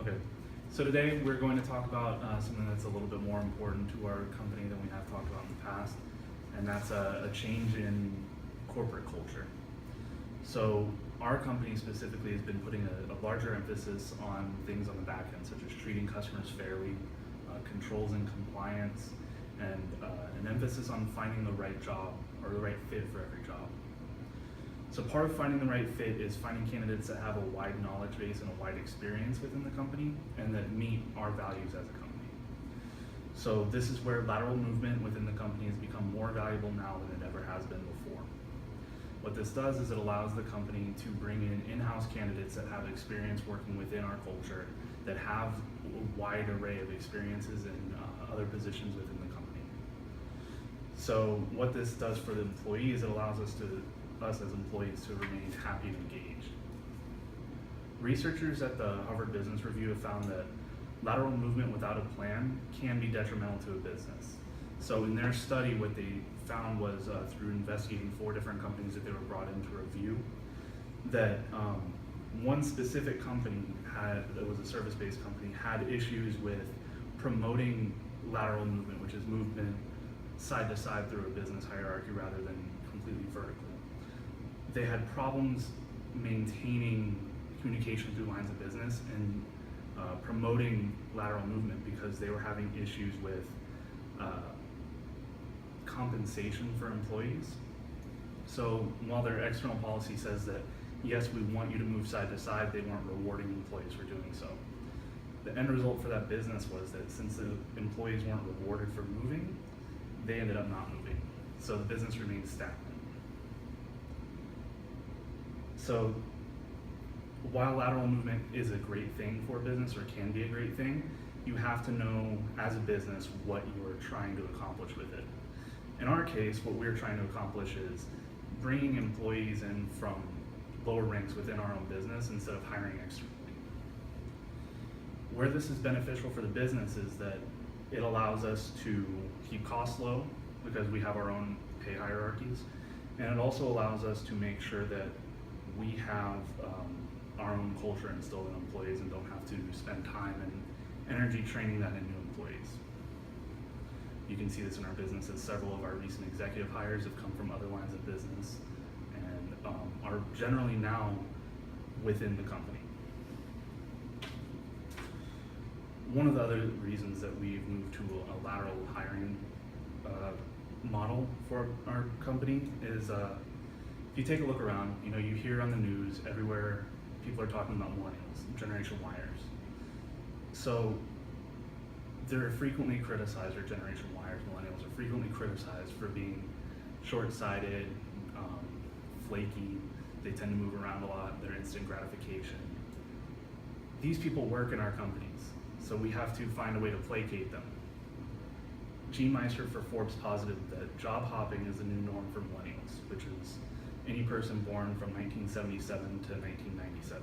Okay, so today we're going to talk about something that's a little bit more important to our company than we have talked about in the past, and that's a change in corporate culture. So our company specifically has been putting a larger emphasis on things on the back end, such as treating customers fairly, controls and compliance, and an emphasis on finding the right job or the right fit for every job. So part of finding the right fit is finding candidates that have a wide knowledge base and a wide experience within the company and that meet our values as a company. So this is where lateral movement within the company has become more valuable now than it ever has been before. What this does is it allows the company to bring in-house candidates that have experience working within our culture, that have a wide array of experiences in other positions within the company. So what this does for the employees, it allows us as employees to remain happy and engaged. Researchers at the Harvard Business Review have found that lateral movement without a plan can be detrimental to a business. So in their study, what they found was through investigating 4 different companies that they were brought in to review, that one specific company that was a service-based company, had issues with promoting lateral movement, which is movement side to side through a business hierarchy rather than completely vertical. They had problems maintaining communication through lines of business and promoting lateral movement because they were having issues with compensation for employees. So while their external policy says that, yes, we want you to move side to side, they weren't rewarding employees for doing so. The end result for that business was that since the employees weren't rewarded for moving, they ended up not moving. So the business remained stagnant. So while lateral movement is a great thing for a business, or can be a great thing, you have to know as a business what you are trying to accomplish with it. In our case, what we're trying to accomplish is bringing employees in from lower ranks within our own business instead of hiring externally. Where this is beneficial for the business is that it allows us to keep costs low because we have our own pay hierarchies, and it also allows us to make sure that we have our own culture instilled in employees and don't have to spend time and energy training that in new employees. You can see this in our business as several of our recent executive hires have come from other lines of business and are generally now within the company. One of the other reasons that we've moved to a lateral hiring model for our company is if you take a look around, you hear on the news everywhere people are talking about millennials, Generation Yers. So they're frequently criticized, or Generation Yers, millennials are frequently criticized for being short-sighted, flaky, they tend to move around a lot, they're instant gratification. These people work in our companies, so we have to find a way to placate them. Gene Meister for Forbes posited that job hopping is the new norm for millennials, which is any person born from 1977 to 1997.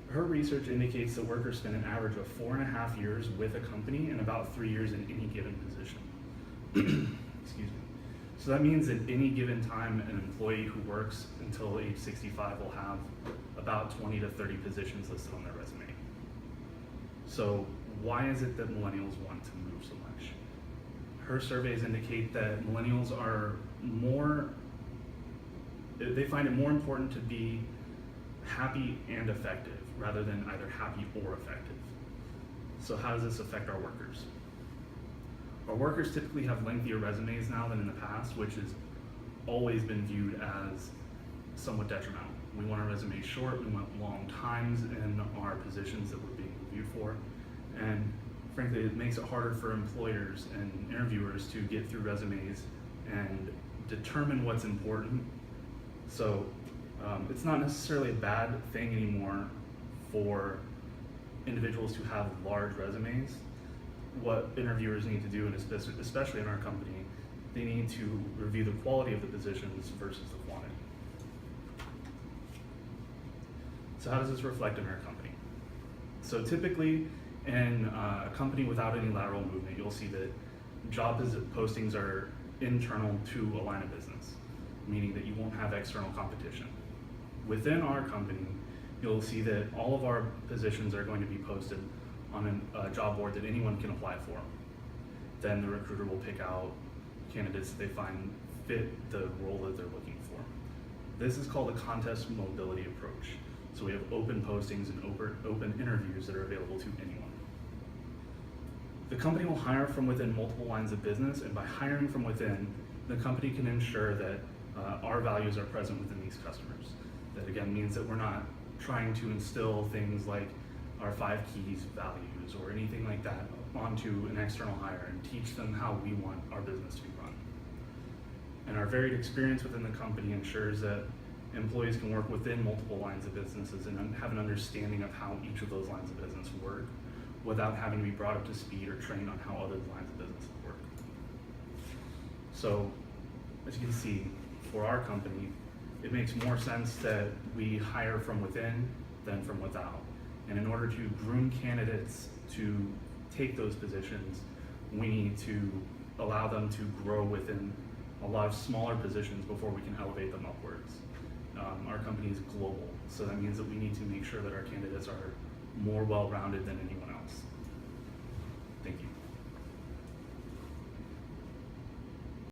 Her research indicates that workers spend an average of 4.5 years with a company and about 3 years in any given position. Excuse me. So that means at any given time, an employee who works until age 65 will have about 20 to 30 positions listed on their resume. So why is it that millennials want to move so much? Her surveys indicate that millennials are they find it more important to be happy and effective rather than either happy or effective. So how does this affect our workers? Our workers typically have lengthier resumes now than in the past, which has always been viewed as somewhat detrimental. We want our resumes short, we want long times in our positions that we're being reviewed for, and frankly, it makes it harder for employers and interviewers to get through resumes and determine what's important. So it's not necessarily a bad thing anymore for individuals who have large resumes. What interviewers need to do, and especially in our company, they need to review the quality of the positions versus the quantity. So how does this reflect in our company? So typically in a company without any lateral movement, you'll see that job postings are internal to a line of business, meaning that you won't have external competition. Within our company, you'll see that all of our positions are going to be posted on a job board that anyone can apply for. Then the recruiter will pick out candidates that they find fit the role that they're looking for. This is called a contest mobility approach. So we have open postings and open interviews that are available to anyone. The company will hire from within multiple lines of business, and by hiring from within, the company can ensure that our values are present within these customers. That again means that we're not trying to instill things like our 5 keys values or anything like that onto an external hire and teach them how we want our business to be run. And our varied experience within the company ensures that employees can work within multiple lines of businesses and have an understanding of how each of those lines of business work without having to be brought up to speed or trained on how other lines of business work. So, as you can see, for our company, it makes more sense that we hire from within than from without. And in order to groom candidates to take those positions, we need to allow them to grow within a lot of smaller positions before we can elevate them upwards. Our company is global, so that means that we need to make sure that our candidates are more well-rounded than anyone else. Thank you.